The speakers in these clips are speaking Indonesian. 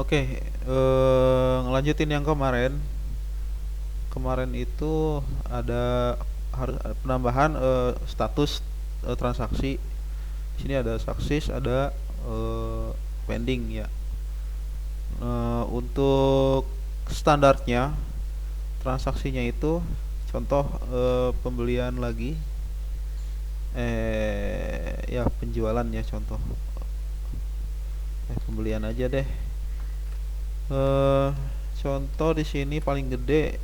Oke, ngelanjutin yang kemarin. Kemarin itu ada harus ada penambahan status transaksi. Di sini ada sukses, ada pending ya. Untuk standarnya transaksinya itu contoh pembelian lagi ya penjualan ya contoh pembelian aja deh. eh Contoh di sini paling gede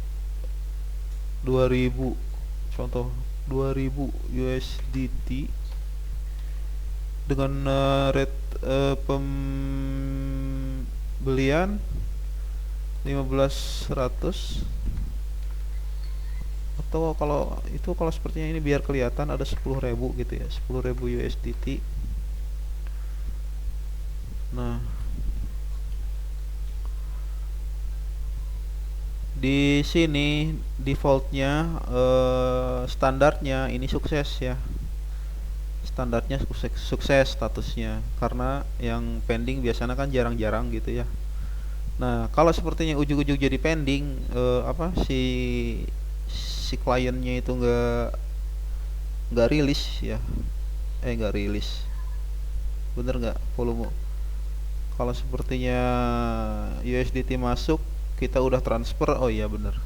2000, contoh 2000 USDT dengan rate pembelian 1500. Atau kalau itu, kalau sepertinya ini biar kelihatan ada 10.000 gitu ya, 10.000 USDT. Nah, di sini defaultnya standarnya ini sukses ya. Standarnya sukses, sukses statusnya, karena yang pending biasanya kan jarang-jarang gitu ya. Nah, kalau sepertinya ujung-ujung jadi pending, apa si kliennya itu nggak rilis ya, nggak rilis, bener nggak volume? Kalau sepertinya USDT masuk, kita udah transfer, oh iya bener.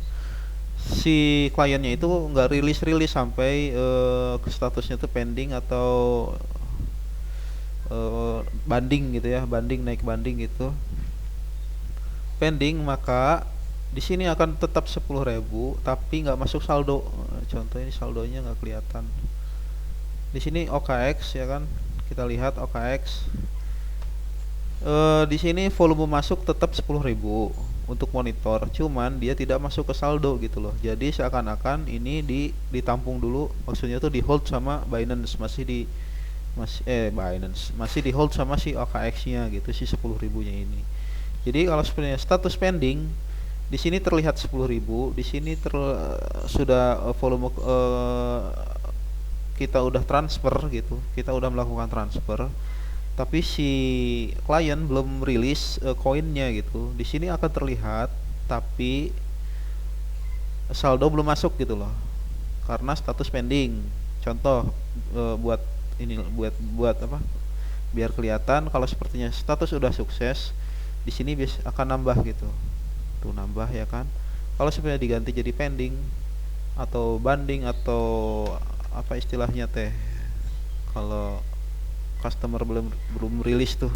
Si kliennya itu nggak rilis-rilis sampai ke statusnya tuh pending atau banding gitu ya, banding naik banding gitu. Pending, maka di sini akan tetap 10.000 tapi nggak masuk saldo. Contoh ini saldonya nggak kelihatan. Di sini OKX ya kan, kita lihat OKX. Di sini volume masuk tetap 10.000 untuk monitor, cuman dia tidak masuk ke saldo gitu loh. Jadi seakan-akan ini ditampung dulu, maksudnya tuh di hold sama Binance, masih di hold sama si OKX-nya gitu, si 10.000-nya ini. Jadi kalau sebenarnya status pending di sini terlihat 10.000, di sini sudah volume kita udah transfer gitu, kita udah melakukan transfer, tapi si klien belum rilis koinnya gitu. Di sini akan terlihat, tapi saldo belum masuk gitu loh, karena status pending. Contoh buat ini, buat apa? Biar kelihatan kalau sepertinya status udah sukses, di sini akan nambah gitu. Tuh nambah ya kan. Kalau sebenarnya diganti jadi pending atau banding atau apa istilahnya teh, kalau customer belum belum rilis tuh,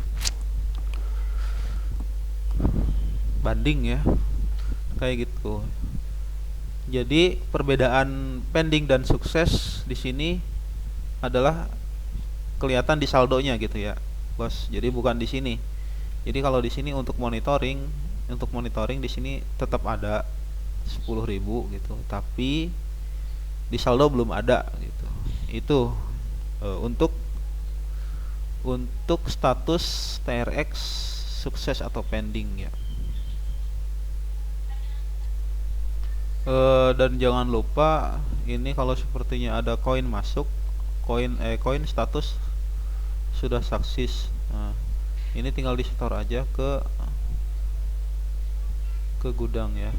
banding ya, kayak gitu. Jadi perbedaan pending dan sukses di sini adalah kelihatan di saldonya gitu ya, bos. Jadi bukan di sini. Jadi kalau di sini untuk monitoring di sini tetap ada 10.000 gitu, tapi di saldo belum ada gitu. Itu untuk status TRX sukses atau pending ya. Dan jangan lupa ini kalau sepertinya ada koin masuk, koin status sudah sukses. Nah, ini tinggal di store aja ke gudang ya.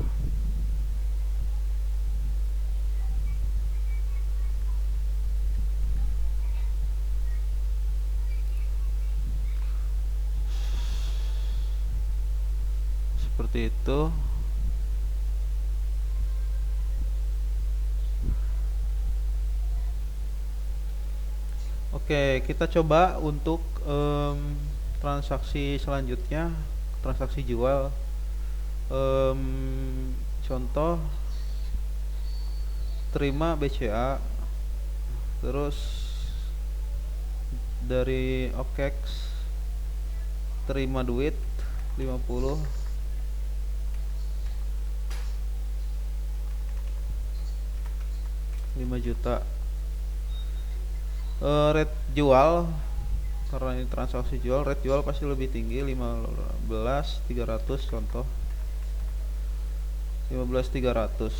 Seperti itu. Oke, kita coba untuk transaksi selanjutnya, transaksi jual. Contoh terima BCA, terus dari OKEX terima duit 50, 5 juta. Rate jual, karena ini transaksi jual, rate jual pasti lebih tinggi, 15.300 contoh. 15.300.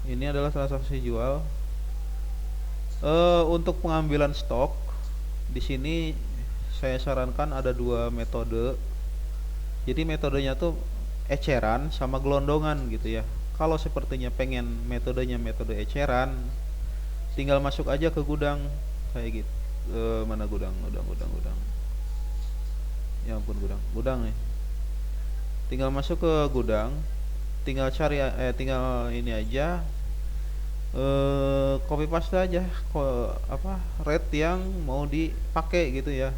Ini adalah transaksi jual. Untuk pengambilan stok di sini saya sarankan ada dua metode. Jadi metodenya tuh eceran sama gelondongan gitu ya. Kalau sepertinya pengen metodenya metode eceran, tinggal masuk aja ke gudang kayak gitu. Mana gudang, gudang. Ya ampun, gudang nih. Tinggal masuk ke gudang, tinggal cari tinggal ini aja, copy paste aja rate yang mau dipakai gitu ya.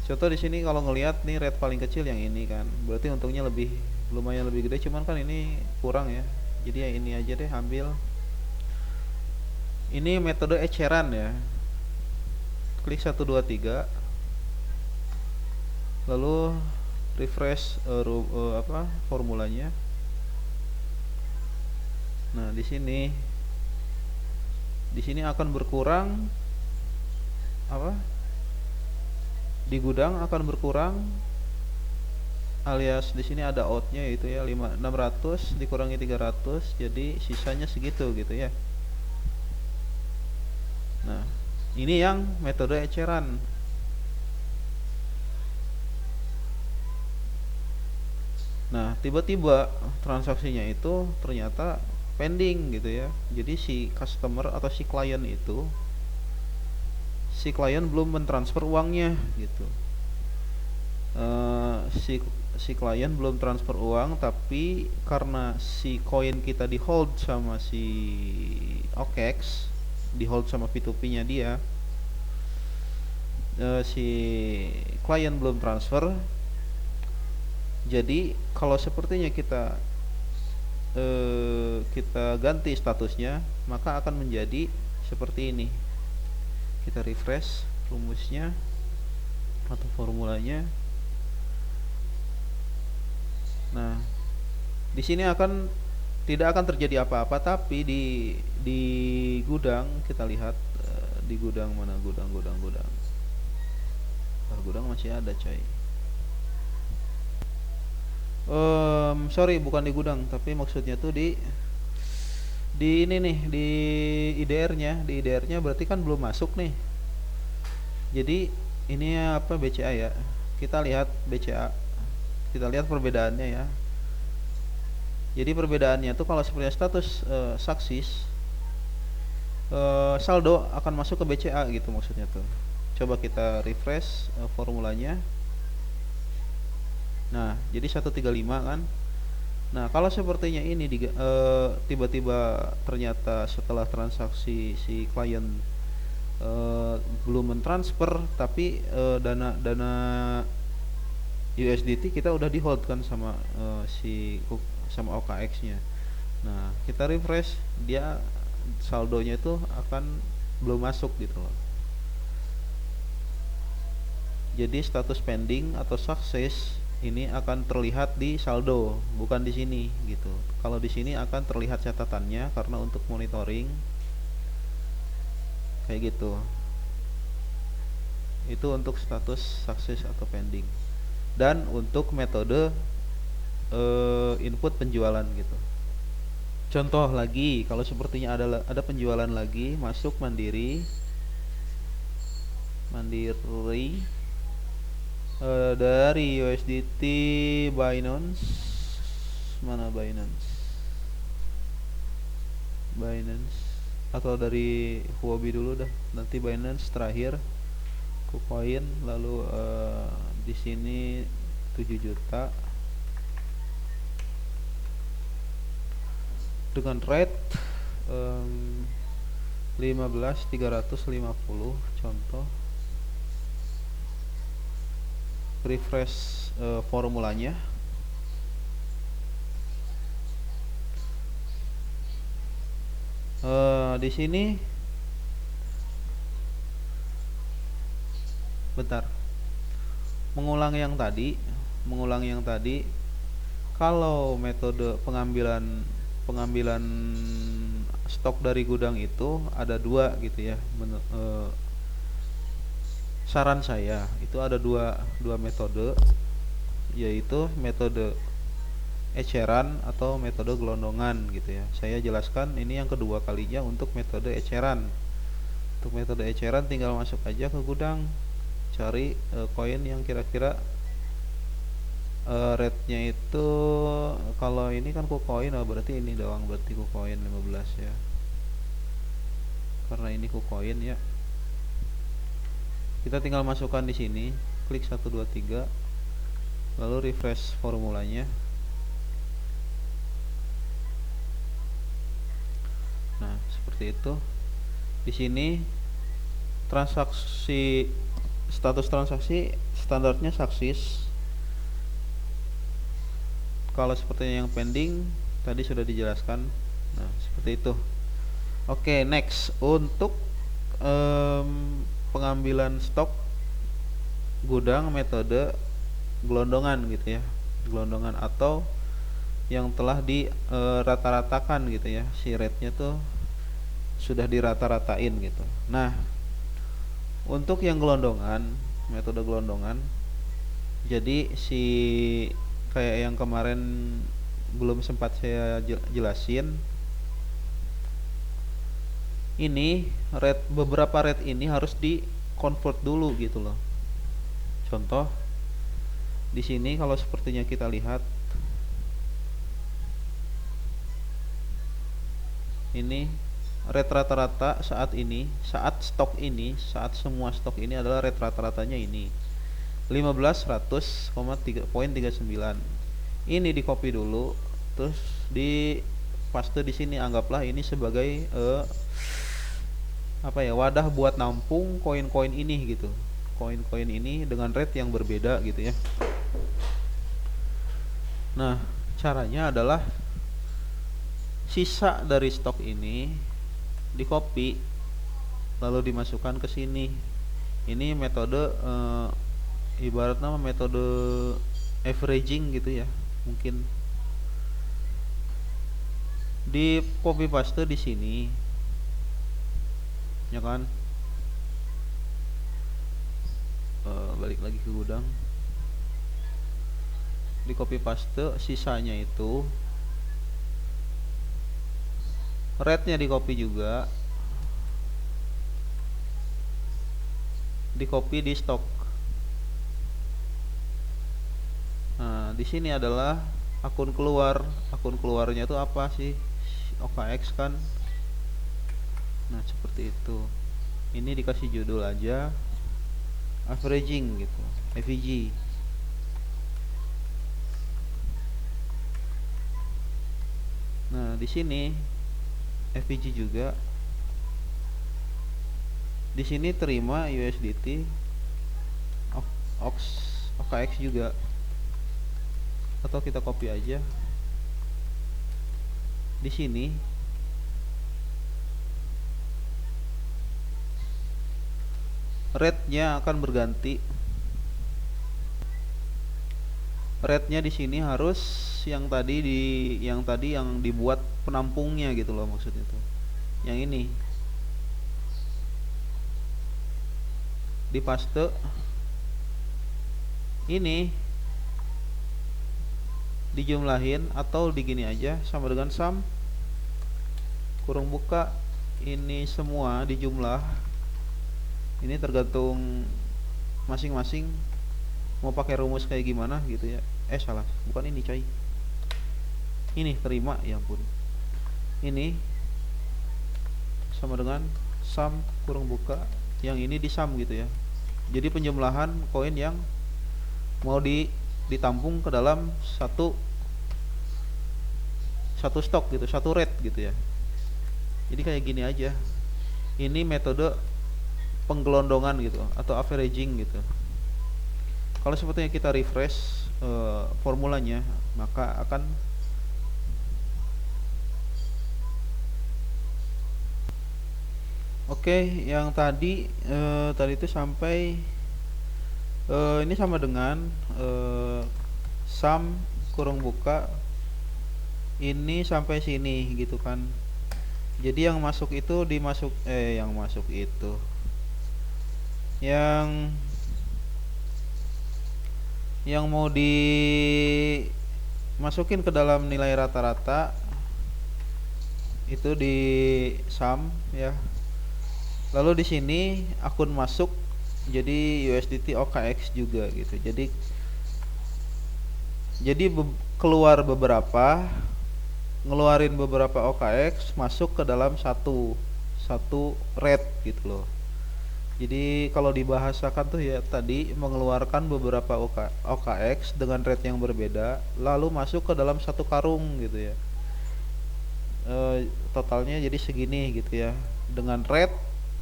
Contoh di sini kalau ngelihat nih rate paling kecil yang ini kan, berarti untungnya lumayan lebih gede, cuman kan ini kurang ya. Jadi ya ini aja deh, ambil. Ini metode eceran ya. Klik 1 2 3, lalu refresh formulanya. Nah, di sini akan berkurang di gudang akan berkurang, alias di sini ada outnya itu ya 600 dikurangi 300, jadi sisanya segitu gitu ya. Nah, ini yang metode eceran. Nah, tiba-tiba transaksinya itu ternyata pending gitu ya. Jadi si customer atau si klien belum mentransfer uangnya gitu. Si si klien belum transfer uang, tapi karena si koin kita di hold sama si OKEx, di hold sama P2P-nya dia, si klien belum transfer. Jadi kalau sepertinya kita ganti statusnya, maka akan menjadi seperti ini. Kita refresh rumusnya atau formulanya. Nah, di sini tidak akan terjadi apa-apa, tapi di gudang kita lihat, di gudang mana, gudang. Gudang masih ada, coy. Sorry, bukan di gudang, tapi maksudnya tuh di ini nih, di IDR-nya berarti kan belum masuk nih. Jadi ini apa, BCA ya. Kita lihat BCA. Kita lihat perbedaannya ya. Jadi perbedaannya tuh kalau seperti status sukses, saldo akan masuk ke BCA gitu maksudnya tuh. Coba kita refresh formulanya. Nah, jadi 135 kan. Nah, kalau sepertinya ini tiba-tiba ternyata setelah transaksi si klien belum mentransfer, tapi dana USDT kita udah di hold kan sama sama OKX-nya. Nah, kita refresh, dia saldonya itu akan belum masuk gitu loh. Jadi status pending atau sukses ini akan terlihat di saldo, bukan di sini gitu. Kalau di sini akan terlihat catatannya karena untuk monitoring kayak gitu. Itu untuk status sukses atau pending. Dan untuk metode input penjualan gitu. Contoh lagi, kalau sepertinya ada penjualan lagi masuk Mandiri dari USDT Binance. Mana Binance atau dari Huobi dulu dah, nanti Binance terakhir, KuCoin, lalu di sini 7 juta dengan rate 15.350 contoh. Refresh formulanya. Di sini bentar, mengulang yang tadi. Kalau metode pengambilan stok dari gudang itu ada dua gitu ya. Saran saya itu ada dua metode, yaitu metode eceran atau metode gelondongan gitu ya. Saya jelaskan ini yang kedua kalinya untuk metode eceran. Untuk metode eceran tinggal masuk aja ke gudang, cari koin yang kira-kira rate-nya itu, kalau ini kan KuCoin, berarti ini doang, berarti KuCoin 15 ya. Karena ini KuCoin ya. Kita tinggal masukkan di sini, klik 1 2 3, lalu refresh formulanya. Nah, seperti itu. Di sini transaksi, status transaksi standarnya sukses. Kalau sepertinya yang pending tadi sudah dijelaskan. Nah, seperti itu. Oke, next untuk pengambilan stok gudang metode gelondongan gitu ya. Gelondongan atau yang telah di rata-ratakan gitu ya. Si rate-nya tuh sudah dirata-ratain gitu. Nah, untuk yang gelondongan, metode gelondongan, jadi si kayak yang kemarin belum sempat saya jelasin, ini rate, beberapa rate ini harus di convert dulu gitu loh. Contoh di sini kalau sepertinya kita lihat, ini rate rata-rata saat ini, saat stok ini, saat semua stok ini adalah rate rata-ratanya ini 1500,39. Ini di copy dulu, terus di paste di sini. Anggaplah ini sebagai apa ya, wadah buat nampung koin-koin ini gitu. Koin-koin ini dengan rate yang berbeda gitu ya. Nah, caranya adalah sisa dari stok ini di copy lalu dimasukkan ke sini. Ini metode ibaratnya metode averaging gitu ya. Mungkin di copy paste di sini ya kan. Balik lagi ke gudang, di copy paste sisanya itu rate-nya di copy juga, di copy di stok. Nah, di sini adalah akun keluar. Akun keluarnya itu apa sih? OKX kan. Nah, seperti itu. Ini dikasih judul aja averaging gitu, AVG. Nah, di sini AVG juga. Di sini terima USDT, OKX juga. Atau kita copy aja. Di sini rate-nya akan berganti. Rate-nya di sini harus yang tadi yang dibuat penampungnya gitu loh, maksudnya tuh. Yang ini di paste, ini dijumlahin atau digini aja, sama dengan sum kurung buka, ini semua dijumlah. Ini tergantung masing-masing mau pakai rumus kayak gimana gitu ya. Salah, bukan ini coy. Ini terima, ya ampun. Ini sama dengan sum kurung buka, yang ini di sum gitu ya. Jadi penjumlahan koin yang mau ditampung ke dalam satu stok gitu, satu rate gitu ya. Jadi kayak gini aja. Ini metode penggelondongan gitu atau averaging gitu. Kalau sepertinya kita refresh formulanya, maka akan yang tadi itu sampai ini sama dengan sum kurung buka ini sampai sini gitu kan. Jadi yang masuk itu yang mau masukin ke dalam nilai rata-rata itu di sum ya. Lalu di sini akun masuk jadi USDT OKX juga gitu. Jadi keluar beberapa, ngeluarin beberapa OKX masuk ke dalam satu rate gitu loh. Jadi kalau dibahasakan tuh ya tadi mengeluarkan beberapa OKX dengan rate yang berbeda lalu masuk ke dalam satu karung gitu ya. Totalnya jadi segini gitu ya dengan rate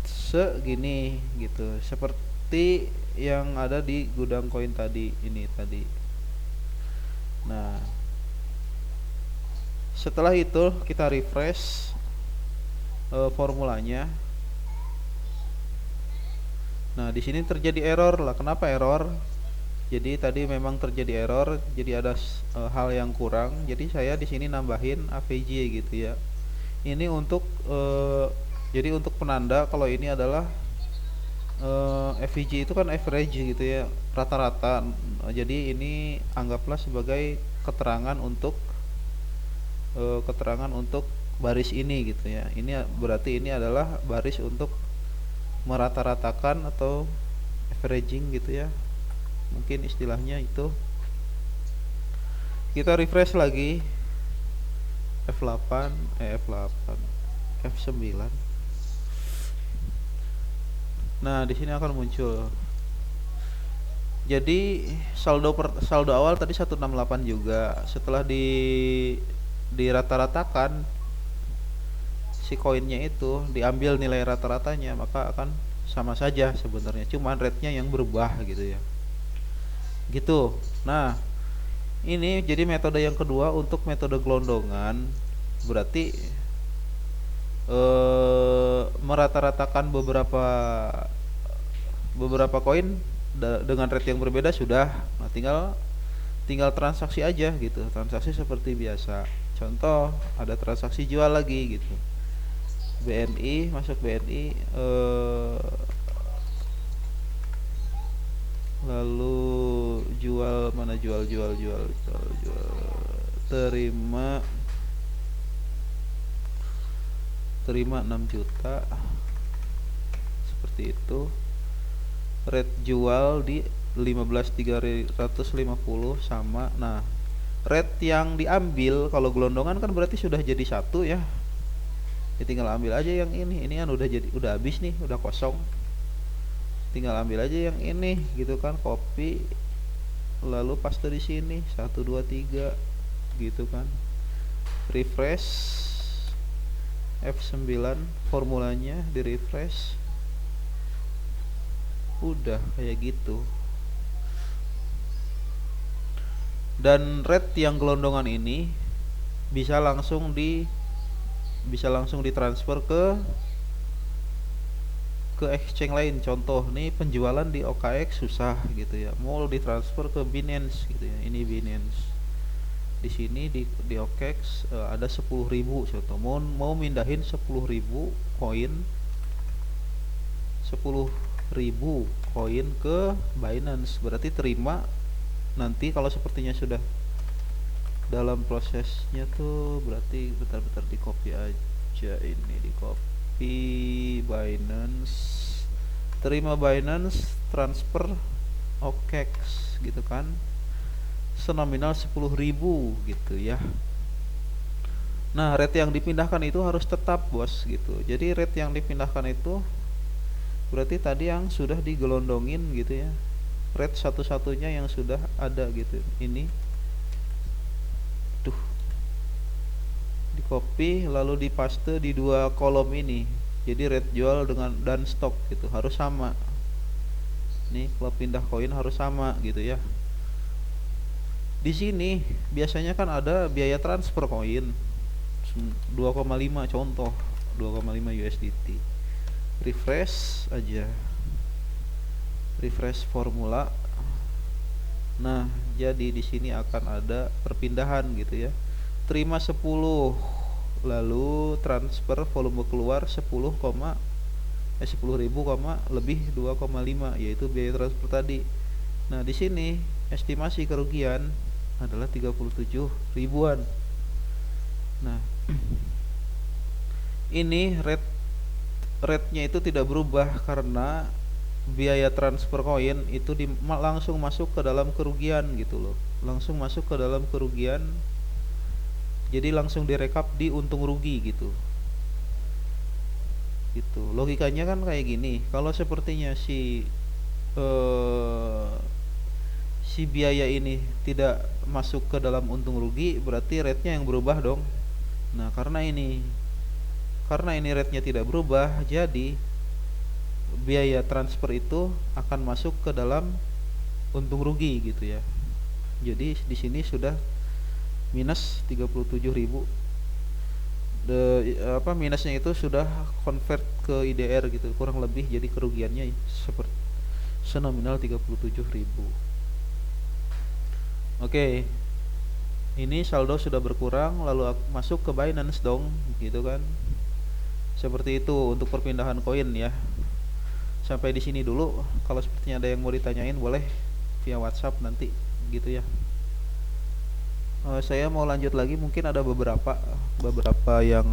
segini gitu, seperti yang ada di gudang koin tadi ini tadi. Nah, setelah itu kita refresh formulanya. Nah, di sini terjadi error lah. Kenapa error? Jadi tadi memang terjadi error, jadi ada hal yang kurang. Jadi saya di sini nambahin AVJ gitu ya. Ini untuk jadi untuk penanda kalau ini adalah FVG itu kan average gitu ya, rata-rata. Jadi ini anggaplah sebagai keterangan untuk baris ini gitu ya. Ini berarti ini adalah baris untuk merata-ratakan atau averaging gitu ya, mungkin istilahnya itu. Kita refresh lagi F8 F9. Nah, di sini akan muncul. Jadi saldo awal tadi 168 juga. Setelah dirata-ratakan si koinnya itu, diambil nilai rata-ratanya, maka akan sama saja sebenarnya. Cuman rate-nya yang berubah gitu ya. Gitu. Nah, ini jadi metode yang kedua untuk metode gelondongan. Berarti merata-ratakan beberapa koin dengan rate yang berbeda sudah. Nah, tinggal transaksi aja gitu. Transaksi seperti biasa. Contoh, ada transaksi jual lagi gitu. BNI, masuk BNI, lalu jual, mana jual, terima 6 juta seperti itu. Rate jual di 15.350 sama. Nah, rate yang diambil kalau gelondongan kan berarti sudah jadi satu ya. Ya tinggal ambil aja yang ini kan udah habis nih, udah kosong. Tinggal ambil aja yang ini gitu kan, copy lalu paste di sini 1 2 3 gitu kan. Refresh F9 formulanya, di refresh. Udah kayak gitu. Dan rate yang gelondongan ini bisa langsung ditransfer ke exchange lain. Contoh nih, penjualan di OKX susah gitu ya, mau ditransfer ke Binance gitu ya. Ini Binance. Di sini di OKX ada 10.000 contoh. Mau mindahin 10.000 koin 10.000 koin ke Binance, berarti terima nanti kalau sepertinya sudah dalam prosesnya tuh. Berarti bentar di copy aja, ini di copy Binance, terima Binance, transfer OKX gitu kan, senominal 10.000 gitu ya. Nah, rate yang dipindahkan itu harus tetap bos gitu. Jadi rate yang dipindahkan itu berarti tadi yang sudah digelondongin gitu ya, rate satu-satunya yang sudah ada gitu. Ini tuh di copy lalu dipaste di dua kolom ini. Jadi rate jual dan stok gitu harus sama. Nih kalau pindah koin harus sama gitu ya. Di sini biasanya kan ada biaya transfer koin 2,5 contoh, 2,5 USDT. Refresh aja, refresh formula. Nah, jadi di sini akan ada perpindahan gitu ya. Terima 10, lalu transfer volume keluar 10.000, lebih 2,5 yaitu biaya transfer tadi. Nah, di sini estimasi kerugian adalah 37 ribuan. Nah, ini rate-nya itu tidak berubah karena biaya transfer koin itu langsung masuk ke dalam kerugian gitu loh. Langsung masuk ke dalam kerugian. Jadi langsung direkap di untung rugi gitu. Gitu. Logikanya kan kayak gini. Kalau sepertinya eh, si biaya ini tidak masuk ke dalam untung rugi, berarti rate-nya yang berubah dong. Nah, karena ini rate-nya tidak berubah, jadi biaya transfer itu akan masuk ke dalam untung rugi gitu ya. Jadi di sini sudah minus 37.000. Minusnya itu sudah convert ke IDR gitu, kurang lebih jadi kerugiannya seperti senominal 37.000. Oke. Ini saldo sudah berkurang, lalu masuk ke Binance dong, gitu kan. Seperti itu untuk perpindahan koin ya. Sampai di sini dulu. Kalau sepertinya ada yang mau ditanyain boleh via WhatsApp nanti gitu ya. Saya mau lanjut lagi, mungkin ada beberapa yang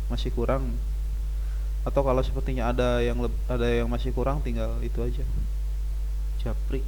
masih kurang, atau kalau sepertinya ada yang masih kurang, tinggal itu aja japri.